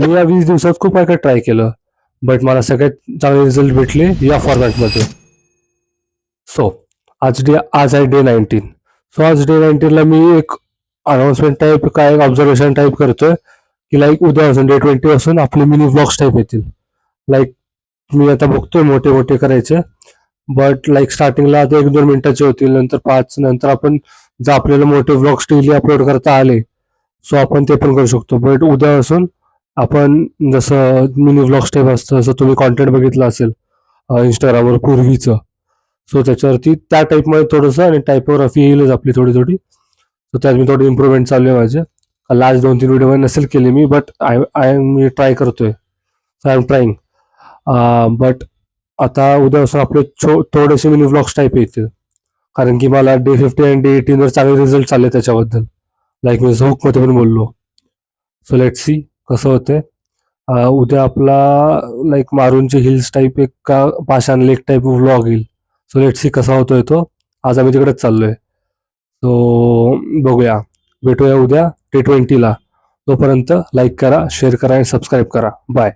मी या 20 दिवसात खूप काय काय ट्राय केलं, बट मला सगळ्यात चांगले रिझल्ट भेटले या फॉर्मॅटमध्ये. सो आज आहे डे 19. सो आज डे 19ला मी एक अनाउन्समेंट टाईप काय एक ऑब्झर्वेशन टाईप करतोय की लाईक उद्यापासून डे 20 पासून आपले मिनी ब्लॉग्स टाईप येतील. लाईक मी आता बघतोय मोठे मोठे करायचे, बट लाईक स्टार्टिंगला आता 1-2 मिनिटाचे होतील, नंतर 5, नंतर आपण जर आपल्याला मोठे ब्लॉग्स डेली अपलोड करता आले, सो आपण ते पण करू शकतो. बट उद्यापासून आपण जसं मिनी ब्लॉग्स टाईप असतं, जसं तुम्ही कॉन्टेंट बघितलं असेल इंस्टाग्रामवर पूर्वीचं, सो त्याच्यावरती त्या टाईपमध्ये थोडंसं आणि टायपोग्राफी येईलच आपली थोडी थोडी. सो त्यात मी थोडी इम्प्रूव्हमेंट चालू आहे माझे. लास्ट 2-3 व्हिडिओ नसेल केली मी, बट मी ट्राय करतोय. I am trying. बट आता उद्यापासून आपले थोडेसे मिनी व्लॉग्स टाईप येतील, कारण की मला डे 50 आणि डे 18वर चांगले रिझल्ट चालले त्याच्याबद्दल, लाईक मी हुकमध्ये पण बोललो. सो लेट सी कसं होतंय. उद्या आपला लाईक मारूनचे हिल्स टाईप एक का पाषाण लेक टाईप व्लॉग येईल. सो लेट सी कसा होतोय तो. आज आम्ही तिकडेच चाललोय. सो बघूया, भेटूया उद्या डे 20ला. तोपर्यंत लाईक करा, शेअर करा आणि सबस्क्राईब करा. बाय.